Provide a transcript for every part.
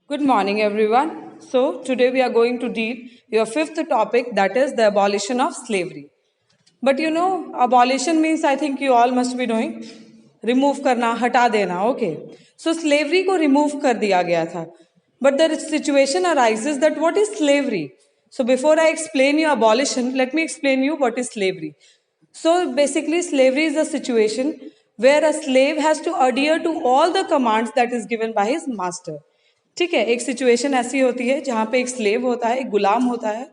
Good morning, everyone. So, today we are going to deal your fifth topic, that is the abolition of slavery. But abolition means I think you all must be knowing remove करना, हटा देना. Okay. So, slavery को remove कर दिया गया था. But the situation arises that what is slavery? So, before I explain you abolition, let me explain you what is slavery. So, basically, slavery is a situation where a slave has to adhere to all the commands that is given by his master. ठीक है, एक situation ऐसी होती है जहां पे एक slave होता है, एक गुलाम होता है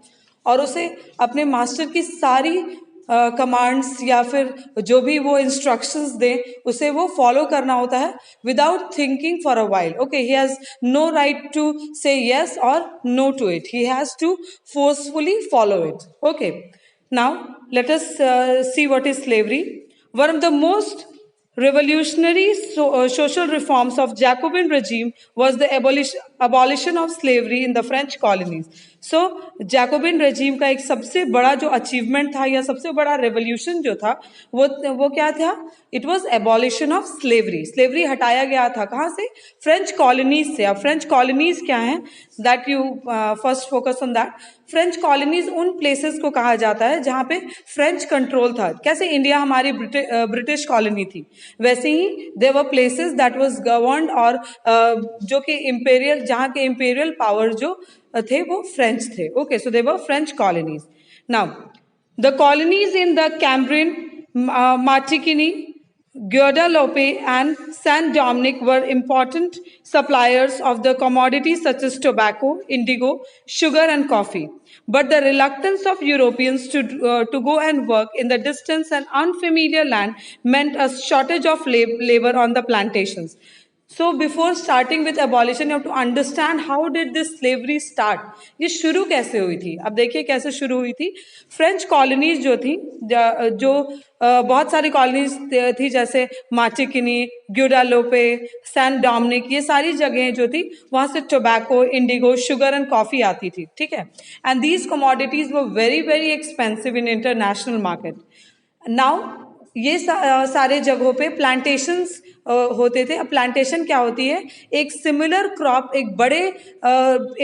और उसे अपने मास्टर की सारी कमांड्स या फिर जो भी वो इंस्ट्रक्शंस दे उसे वो फॉलो करना होता है without thinking for a while. Okay, he has no right to say yes और no to it, he has to forcefully follow it. Okay, now let us see what is slavery. One of the most revolutionary social reforms of Jacobin regime was the abolition of slavery in the French colonies. So Jacobin regime का एक सबसे बड़ा जो achievement था या सबसे बड़ा revolution जो था वो क्या था? It was abolition of slavery. Slavery हटाया गया था कहाँ से? फ्रेंच कॉलोनीज से. अब फ्रेंच कॉलोनीज क्या हैं? That you first focus on that. French colonies उन प्लेसेस को कहा जाता है जहां पे फ्रेंच कंट्रोल था. कैसे इंडिया हमारी ब्रिटिश कॉलोनी थी, वैसे ही there were places that was governed और जो कि इंपेरियल, जहां के इंपेरियल पावर जो थे वो फ्रेंच थे. Okay, so there were French colonies. Now the colonies in the Caribbean, Martinique, Guadeloupe and Saint Dominic were important suppliers of the commodities such as tobacco, indigo, sugar and coffee. But the reluctance of Europeans to go and work in the distant and unfamiliar land meant a shortage of labor on the plantations. So before starting with abolition, you have to understand how did this slavery start. ये शुरू कैसे हुई थी? अब देखिए कैसे शुरू हुई थी. फ्रेंच कॉलोनीज जो थी, जो बहुत सारी कॉलोनीज थी, जैसे मार्टिनिकी, ग्वाडेलूपे, सैंट डोमिनिक, ये सारी जगह जो थी वहां से tobacco, Indigo, sugar and coffee आती थी. ठीक है, and these commodities were very very expensive in international market. Now ये सारे जगहों पे प्लांटेशंस होते थे. अब प्लांटेशन क्या होती है? एक सिमिलर क्रॉप एक बड़े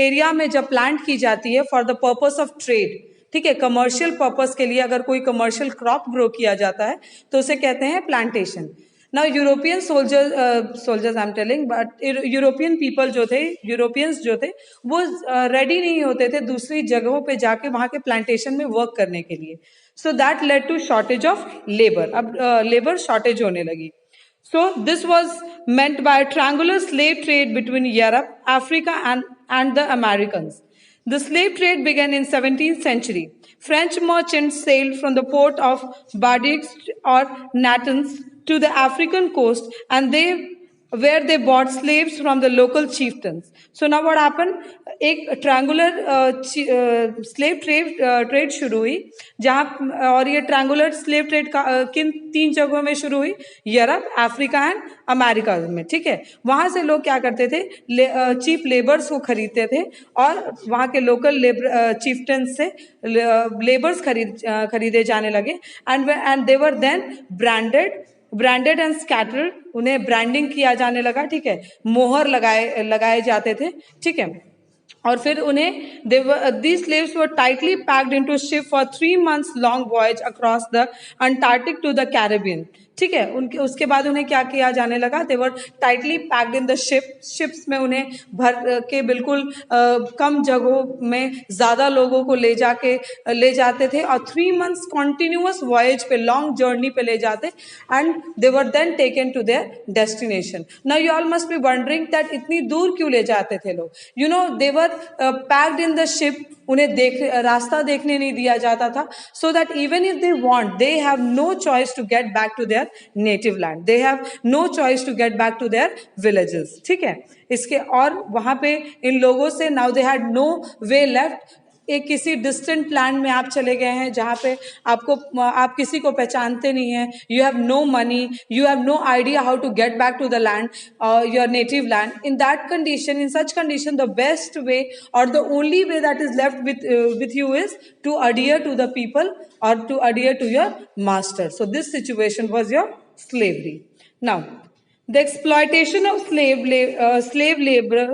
एरिया में जब प्लांट की जाती है for the purpose of trade. ठीक है, कमर्शियल पर्पस के लिए अगर कोई कमर्शियल क्रॉप ग्रो किया जाता है तो उसे कहते हैं plantation. Now European soldiers I am telling, but European people जो थे, यूरोपियंस जो थे, वो रेडी नहीं होते थे दूसरी जगहों पे जाके वहां के प्लांटेशन में वर्क करने के लिए. So that led to shortage of labour. अब लेबर शॉर्टेज होने लगी. So this was meant by a triangular slave trade between Europe, Africa and the Americans. The slave trade began in 17th century. French merchants sailed from the port of Bordeaux or Natanz to the African coast, and where they bought slaves from the local chieftains. So now what happened? एक triangular slave trade शुरू हुई, जहां और ये triangular slave trade किन 3 जगहों में शुरू हुई? यूरोप, अफ्रीका एंड अमेरिका में. ठीक है, वहां से लोग क्या करते थे? चीप लेबर्स को खरीदते थे और वहां के लोकल चीफ्टन्स से लेबर्स खरीदे जाने लगे. And they were then branded and scattered. उन्हें ब्रांडिंग किया जाने लगा. ठीक है, मोहर लगाए जाते थे. ठीक है, और फिर उन्हें these slaves were tightly packed into a ship for 3 months long voyage across the Antarctic to the Caribbean. ठीक है, उनके उसके बाद उन्हें क्या किया जाने लगा? they were tightly packed in the ships में उन्हें भर के बिल्कुल कम जगहों में ज्यादा लोगों को ले जाते थे और 3 months continuous voyage पे, लॉन्ग जर्नी पे ले जाते. And they were then taken to their destination. Now you all must be wondering that इतनी दूर क्यों ले जाते थे लोग? You know, they were packed in the ship. उन्हें रास्ता देखने नहीं दिया जाता था. So that even if they want, they have no choice to get back to their native land. They have no choice to get back to their villages. ठीक है, इसके और वहां पे इन लोगों से now they had no way left. एक किसी डिस्टेंट लैंड में आप चले गए हैं जहां पे आप किसी को पहचानते नहीं हैं. You have no money, you have no idea how to get back to the land, your native land. In that condition, in such condition, the best way और the only way that is left with you is to adhere to the people or to adhere to your master. So this situation was your slavery. Now, the exploitation of slave labor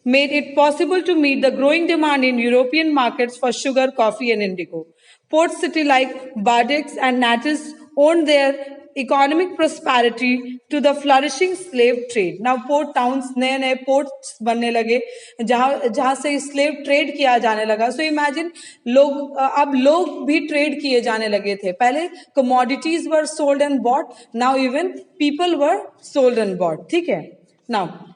made it possible to meet the growing demand in European markets for sugar, coffee, and indigo. Port cities like Badix and Natis owed their economic prosperity to the flourishing slave trade. Now port towns, नए ports बनने लगे जहाँ से slave trade किया जाने लगा. So imagine अब लोग भी trade किए जाने लगे थे. पहले commodities were sold and bought. Now even people were sold and bought. ठीक है? Now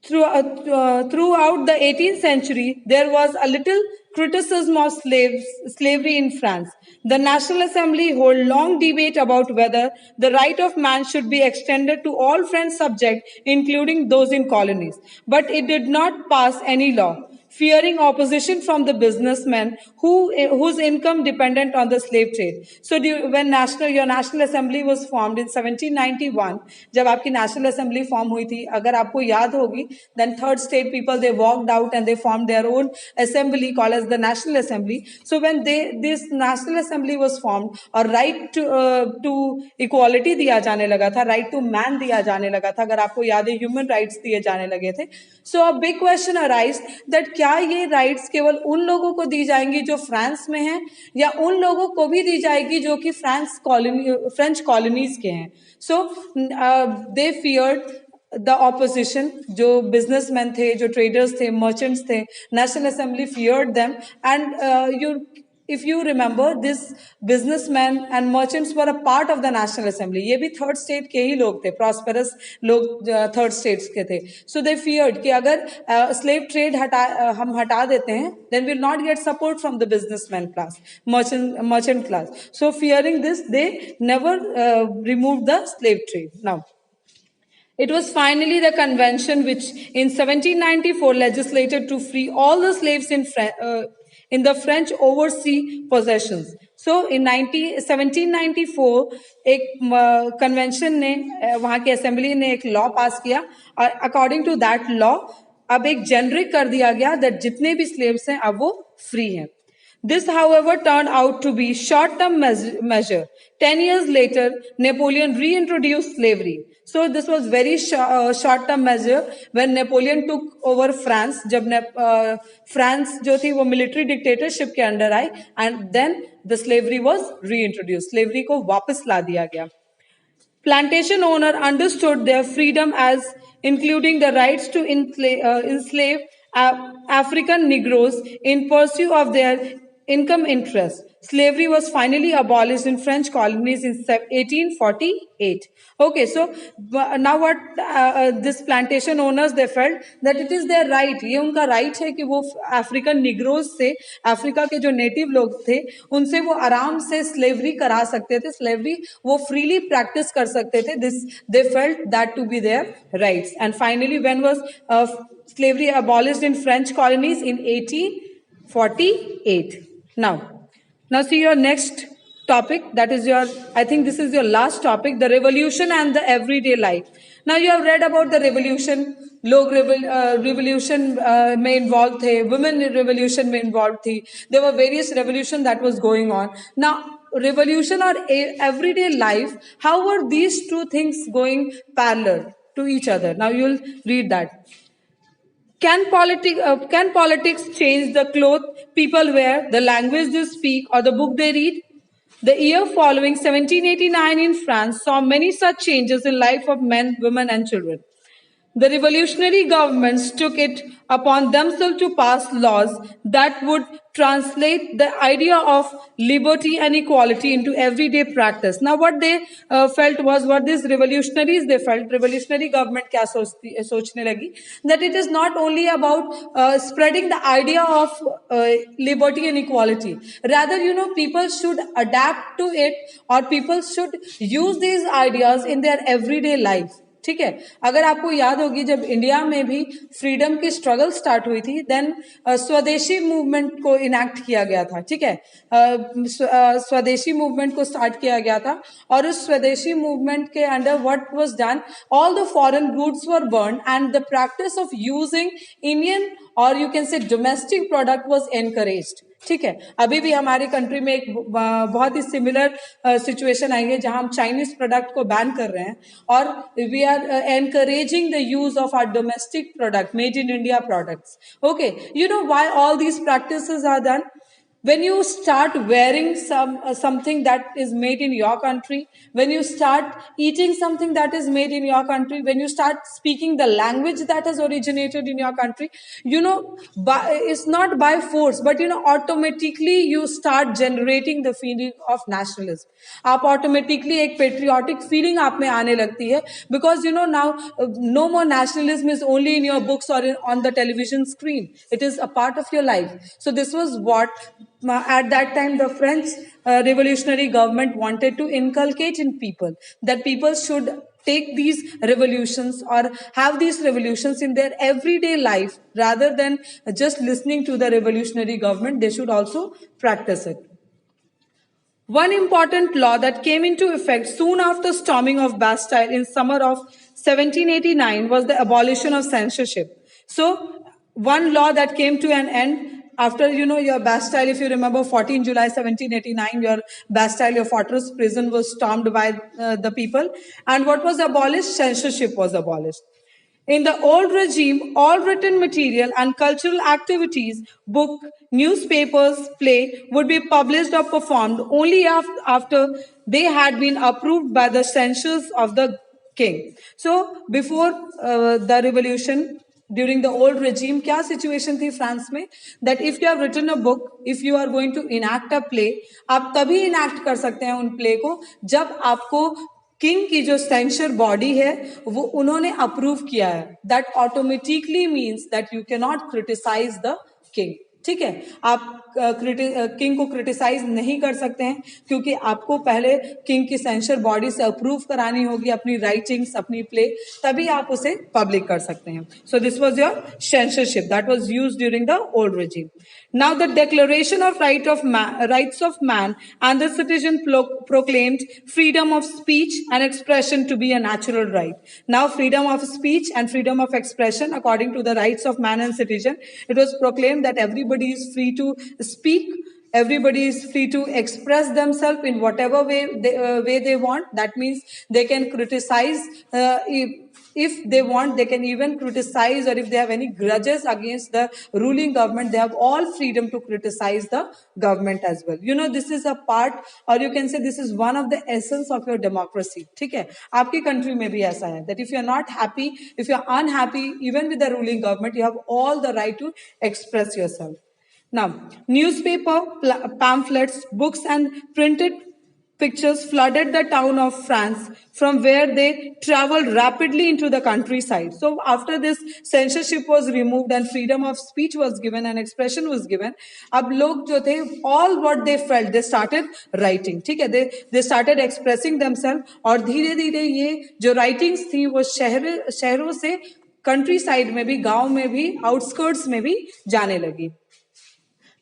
throughout the 18th century, there was a little criticism of slavery in France. The National Assembly held long debate about whether the right of man should be extended to all French subjects, including those in colonies. But it did not pass any law, fearing opposition from the businessmen whose income depended on the slave trade. So when your National Assembly was formed in 1791, जब आपकी National Assembly form हुई थी, अगर आपको याद होगी, then third state people, they walked out and they formed their own assembly called as the National Assembly. So when this National Assembly was formed, और right to equality दिया जाने लगा था, right to man दिया जाने लगा था, अगर आपको याद है human rights दिए जाने लगे थे. So a big question arise that क्या ये राइट्स केवल उन लोगों को दी जाएंगी जो फ्रांस में हैं या उन लोगों को भी दी जाएगी जो कि फ्रेंच कॉलोनीज के हैं. सो दे फियर्ड द ऑपोजिशन. जो बिजनेसमैन थे, जो ट्रेडर्स थे, मर्चेंट्स थे, national assembly feared them. And if you remember, this businessmen and merchants were a part of the National Assembly. ये भी third state के ही लोग थे, prosperous लोग third states के थे. So they feared कि अगर slave trade हम हटा देते हैं, then we'll not get support from the businessman class, merchant class. So fearing this, they never removed the slave trade. Now, it was finally the convention which in 1794 legislated to free all the slaves in the French overseas possessions. So in 1794 एक convention ने वहाँ की assembly ने एक law pass किया और according to that law अब एक generic कर दिया गया that जितने भी slaves हैं अब वो free हैं. This, however, turned out to be short-term measure. 10 years later, Napoleon reintroduced slavery. So this was very short-term measure when Napoleon took over France. जब France जो थी वो military dictatorship के under I, and then the slavery was reintroduced. Slavery को वापस ला दिया गया. Plantation owner understood their freedom as including the rights to enslave African Negroes in pursuit of their income interest. Slavery was finally abolished in French colonies in 1848. Okay, so now what this plantation owners, they felt that it is their right, ये उनका right है कि वो African Negroes से, Africa के जो native लोग थे, उनसे वो आराम से slavery करा सकते थे, slavery वो freely practice कर सकते थे. This, they felt that to be their rights. And finally, when was slavery abolished in French colonies? In 1848. Now see your next topic. That is your, I think this is your last topic, the revolution and the everyday life. Now you have read about the revolution. लोग revolution में involved थे, women revolution में involved थी. There were various revolution that was going on. Now revolution or everyday life, how were these two things going parallel to each other? Now you'll read that. Can politics change the clothes people wear, the language they speak, or the book they read? The year following 1789 in France saw many such changes in life of men, women, and children. The revolutionary governments took it upon themselves to pass laws that would translate the idea of liberty and equality into everyday practice. Now what they felt was, what these revolutionaries, they felt, revolutionary government क्या सोचने लगी, that it is not only about spreading the idea of liberty and equality. Rather, people should adapt to it, or people should use these ideas in their everyday life. ठीक है. अगर आपको याद होगी, जब इंडिया में भी फ्रीडम की स्ट्रगल स्टार्ट हुई थी, देन स्वदेशी मूवमेंट को इनैक्ट किया गया था. ठीक है. स्वदेशी मूवमेंट को स्टार्ट किया गया था, और उस स्वदेशी मूवमेंट के under what was done, all the foreign goods were burn, and the practice of using Indian और you can say domestic product was encouraged. ठीक है, अभी भी हमारी कंट्री में एक बहुत ही सिमिलर सिचुएशन आई है जहां हम चाइनीज प्रोडक्ट को बैन कर रहे हैं और we are encouraging the use of our domestic product, made in India products. Okay, you know why all these practices are done? When you start wearing something that is made in your country, when you start eating something that is made in your country, when you start speaking the language that has originated in your country, you know, it's not by force, but you know, automatically you start generating the feeling of nationalism. आप automatically एक patriotic feeling आप में आने लगती है, because you know now no more nationalism is only in your books or on the television screen. It is a part of your life. So this was what at that time the French revolutionary government wanted to inculcate in people, that people should take these revolutions or have these revolutions in their everyday life rather than just listening to the revolutionary government. They should also practice it. One important law that came into effect soon after storming of Bastille in summer of 1789 was the abolition of censorship. So one law that came to an end after, you know, your Bastille, if you remember, 14 July 1789, your Bastille, your fortress prison was stormed by the people. And what was abolished? Censorship was abolished. In the old regime, all written material and cultural activities, book, newspapers, play, would be published or performed only after they had been approved by the censors of the king. So before the revolution, during the old regime, क्या situation थी France में? That if you have written a book, if you are going to enact a play, आप तभी enact कर सकते हैं उन play को जब आपको किंग की जो सेंसर बॉडी है वो उन्होंने अप्रूव किया है. That automatically means that you can not criticise the king. ठीक है, आप किंग को क्रिटिसाइज नहीं कर सकते हैं क्योंकि आपको पहले किंग की सेंसर बॉडी से अप्रूव करानी होगी अपनी राइटिंग्स, अपनी प्ले, तभी आप उसे पब्लिक कर सकते हैं. So this was your censorship that was used during the old regime. Now the Declaration of Rights of Man and the Citizen proclaimed freedom of speech and expression to be a natural right. Now freedom of speech and freedom of expression, according to the rights of man and citizen, it was proclaimed that everybody is free to speak, everybody is free to express themselves in whatever way they want. That means they can criticize if they want, they can even criticize, or if they have any grudges against the ruling government, they have all freedom to criticize the government as well. You know, this is a part, or you can say this is one of the essence of your democracy. ठीक है, आपकी country में भी ऐसा है that if you are not happy, if you are unhappy even with the ruling government, you have all the right to express yourself. Now, newspaper, pamphlets, books and printed pictures flooded the town of France, from where they traveled rapidly into the countryside. So after this censorship was removed and freedom of speech was given and expression was given, अब लोग जो थे, all what they felt, they started writing. ठीक है, they started expressing themselves, और धीरे धीरे ये जो writings थी वो शहरों से countryside में भी, गांव में भी, outskirts में भी जाने लगी.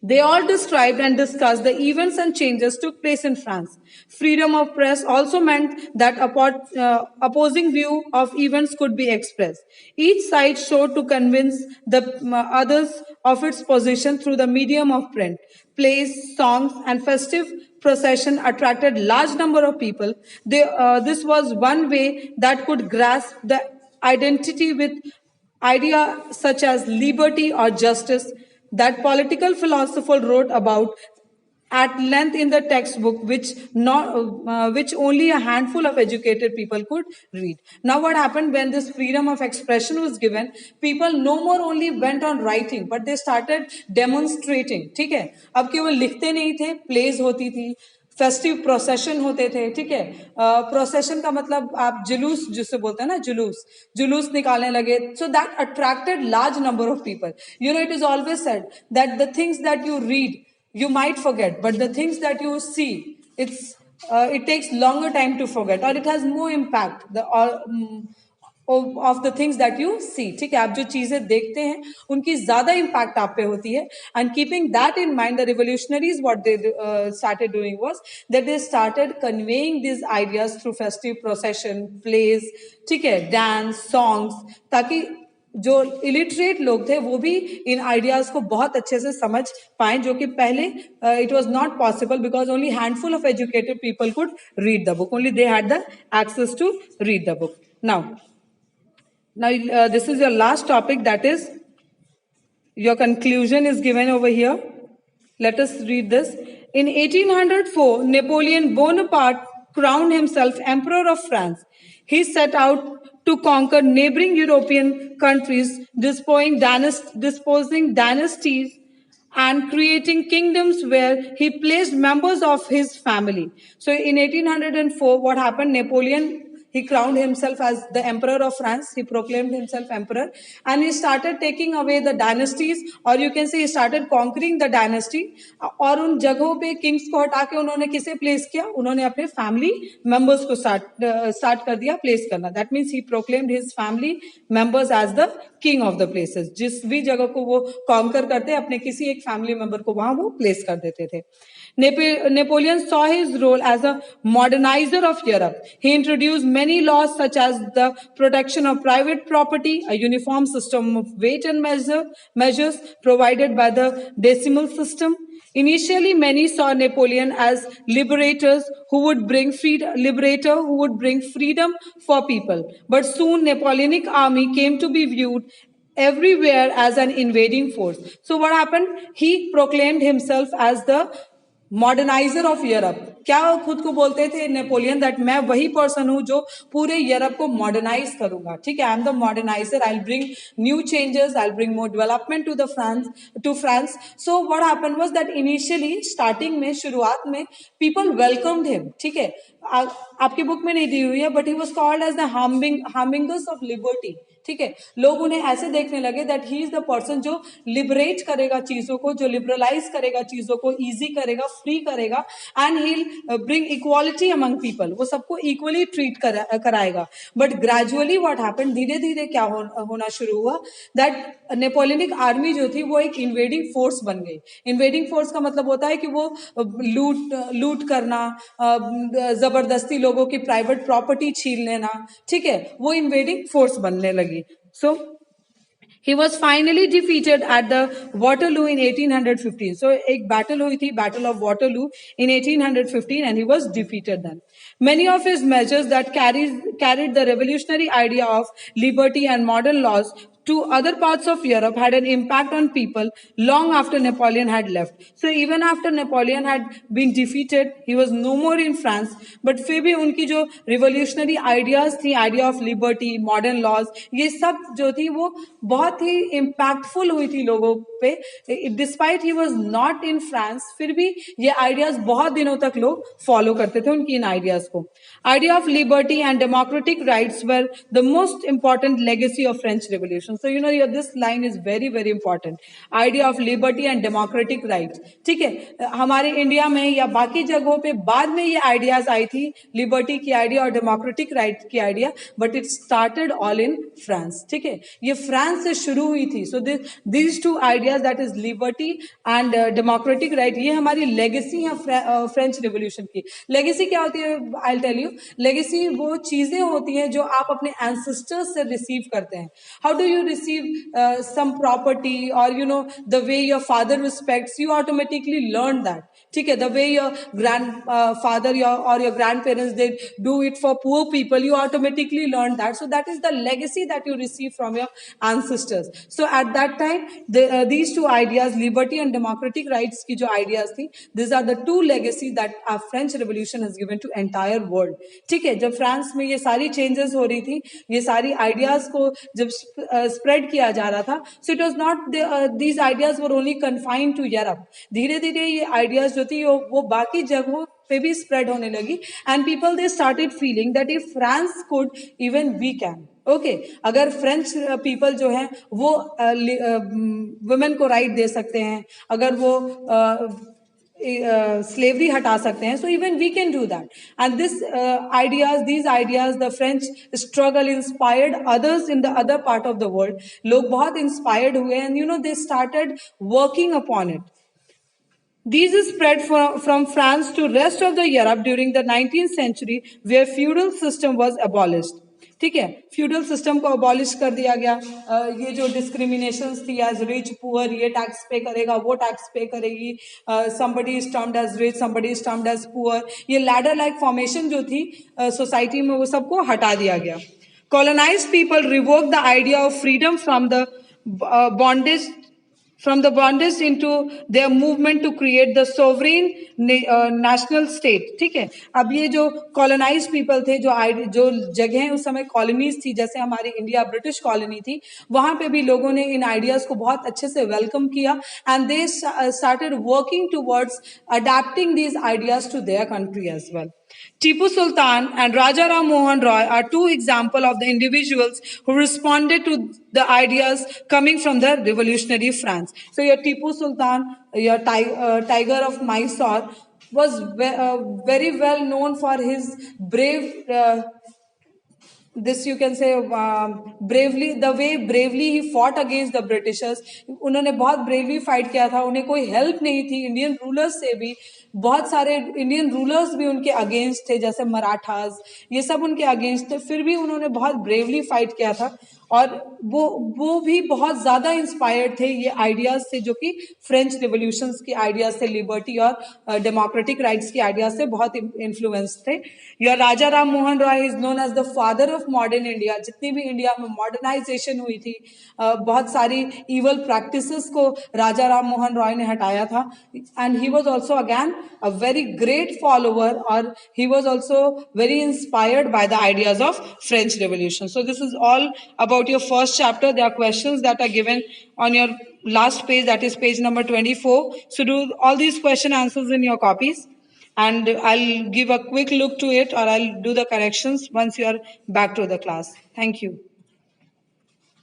They all described and discussed the events and changes took place in France. Freedom of press also meant that opposing view of events could be expressed. Each side showed to convince the others of its position through the medium of print. Plays, songs, and festive procession attracted large number of people. This was one way that could grasp the identity with ideas such as liberty or justice that political philosopher wrote about at length in the textbook, which only a handful of educated people could read. Now what happened when this freedom of expression was given, people no more only went on writing, but they started demonstrating. ठीक है, अब केवल लिखते नहीं थे, plays होती थी, festive procession होते थे. ठीक है, प्रोसेशन का मतलब आप जुलूस जिसे बोलते हैं ना, जुलूस निकालने लगे. So that attracted large number of people. You know, it is always said that the things that you read you might forget, but the things that you see, it takes longer time to forget, or it has more impact of the things that you see. ठीक है, आप जो चीजें देखते हैं उनकी ज्यादा impact आप पे होती है. And keeping that in mind, the revolutionaries, what they started doing was that they started conveying these ideas through festive procession, plays, ठीक है, dance, songs, ताकि जो इलिटरेट लोग थे वो भी इन आइडियाज को बहुत अच्छे से समझ पाए, जो कि पहले it was not possible because only handful of educated people could read the book, only they had the access to read the book. Now, this is your last topic, that is your conclusion is given over here. Let us read this. In 1804, Napoleon Bonaparte crowned himself Emperor of France. He set out to conquer neighboring European countries, disposing dynasties and creating kingdoms where he placed members of his family. So in 1804, what happened? Napoleon, he crowned himself as the Emperor of France. He proclaimed himself Emperor. And he started taking away the dynasties, or you can say he started conquering the dynasty. और उन जगहों पे Kings को हटा के उन्होंने किसे place किया? उन्होंने अपने फैमिली मेंबर्स को स्टार्ट कर दिया प्लेस करना. That means he proclaimed his family members as the king of the places. जिस भी जगह को वो कॉन्कर करते अपने किसी एक फैमिली मेंबर को वहां वो प्लेस कर देते थे. Napoleon saw his role as a modernizer of Europe. He introduced many laws such as the protection of private property, a uniform system of weight and measures provided by the decimal system. Initially, many saw Napoleon as liberators who would bring freedom for people. But soon, Napoleonic army came to be viewed everywhere as an invading force. So what happened? He proclaimed himself as the moderniser of Europe. क्या खुद को बोलते थे Napoleon? That मैं वही person हूं जो पूरे यूरोप को मॉडर्नाइज करूंगा. ठीक है, I am the moderniser. I will bring new changes, I will bring more development to France. So what happened was that initially starting में, शुरुआत में, पीपल वेलकम्ड हिम. ठीक है, आपकी बुक में नहीं दी हुई है, but he was called as the harbingers of liberty. ठीक है, लोग उन्हें ऐसे देखने लगे that he is the person जो लिबरेट करेगा चीजों को, जो लिबरलाइज करेगा चीजों को, इजी करेगा, फ्री करेगा, and he bring equality among people. वो सबको इक्वली ट्रीट कराएगा. बट ग्रेजुअली व्हाट हैपेंड, धीरे धीरे क्या होना शुरू हुआ दैट नेपोलियनिक आर्मी जो थी वो एक इन्वेडिंग फोर्स बन गई. इन्वेडिंग फोर्स का मतलब होता है कि वो लूट करना, जबरदस्ती लोगों की प्राइवेट प्रॉपर्टी छीन लेना. ठीक है, वो इन्वेडिंग फोर्स बनने लगी. So he was finally defeated at the Waterloo in 1815. So एक battle हुई थी, Battle of Waterloo in 1815, and he was defeated then. Many of his measures that carried the revolutionary idea of liberty and modern laws to other parts of Europe had an impact on people long after Napoleon had left. So even after Napoleon had been defeated, he was no more in France. But फिर भी उनकी जो revolutionary ideas थी, idea of liberty, modern laws, ये सब जो थी वो बहुत ही impactful हुई थी लोगों पे. Despite he was not in France, फिर भी ये ideas बहुत दिनों तक लोग follow करते थे उनकी इन ideas को. Idea of liberty and democratic rights were the most important legacy of French Revolution. So you know this line is very very important. Idea of liberty and democratic rights. ठीक है, हमारे India में या बाकी जगहों पे बाद में ये आइडियाज आई थी, लिबर्टी की आइडिया और डेमोक्रेटिक राइट की idea, but it started all in France. ठीक है, ये फ्रांस से शुरू हुई थी. So these two ideas, that is liberty and democratic right, ये हमारी लेगेसी है फ्रेंच रेवोल्यूशन की. लेगेसी क्या होती है? I tell you. लेगेसी वो चीजें होती हैं जो आप अपने एंसेस्टर्स से रिसीव करते हैं. How do you receive some property, or the way your father respects you, automatically learn that. ठीक है, the way your grandfather or your grandparents they do it for poor people, you automatically learn that. So that is the legacy that you receive from your ancestors. So at that time these two ideas, liberty and democratic rights की जो ideas थी, these are the two legacy that our French Revolution has given to entire world. ठीक है, जब France में ये सारी changes हो रही थी, ये सारी ideas को जब spread किया जा रहा था, so it was not these ideas were only confined to Europe. धीरे धीरे ये ideas जो थी वो बाकी जगहों पे भी spread होने लगी, and people they started feeling that if France could, even we can. Okay, अगर फ्रेंच पीपल जो है वो वुमेन को राइट दे सकते हैं, अगर वो slavery हटा सकते हैं, so even we can do that. And these ideas, the French struggle inspired others in the other part of the world. लोग बहुत inspired हुए, and they started working upon it. These spread from France to rest of the Europe during the 19th century, where feudal system was abolished. ठीक है, feudal system को abolish कर दिया गया। ये जो डिस्क्रिमिनेशंस थी एज रिच पुअर, ये टैक्स पे करेगा, वो टैक्स पे करेगी, somebody is termed as rich, somebody is termed as poor, ये लैडर लाइक फॉर्मेशन जो थी सोसाइटी में, वो सबको हटा दिया गया। Colonised people revoke the idea of freedom from the bondage into their movement to create the sovereign national state। ठीक है, अब ये जो कॉलोनाइज्ड पीपल थे, जो जगह उस समय कॉलोनीज थी, जैसे हमारी इंडिया ब्रिटिश कॉलोनी थी, वहां पे भी लोगों ने इन आइडियाज को बहुत अच्छे से वेलकम किया and they started working towards adapting these ideas to their country as well. Tipu Sultan and Raja Ram Mohan Roy are two examples of the individuals who responded to the ideas coming from the revolutionary France. So your Tipu Sultan, your tiger of Mysore, was very well known for his brave this you can say bravely, the way bravely he fought against the Britishers। उन्होंने बहुत bravely fight किया था, उन्हें कोई help नहीं थी Indian rulers से भी, बहुत सारे इंडियन रूलर्स भी उनके अगेंस्ट थे, जैसे मराठास, ये सब उनके अगेंस्ट थे, फिर भी उन्होंने बहुत ब्रेवली फाइट किया था। और वो भी बहुत ज्यादा इंस्पायर्ड थे ये आइडियाज से, जो कि फ्रेंच रिवोल्यूशंस की आइडियाज से, लिबर्टी और डेमोक्रेटिक राइट्स की आइडियाज से बहुत इन्फ्लुएंस थे। Your Raja Ram Mohan Roy is known as the father of modern India. जितनी भी इंडिया में मॉडर्नाइजेशन हुई थी, बहुत सारी इवल प्रैक्टिसेस को राजा राम मोहन रॉय ने हटाया था। And he was also again a very great follower, or he was also very inspired by the ideas of French Revolution. So this is all about your first chapter. There are questions that are given on your last page, that is page number 24. So do all these question answers in your copies, and I'll give a quick look to it, or I'll do the corrections once you are back to the class. Thank you.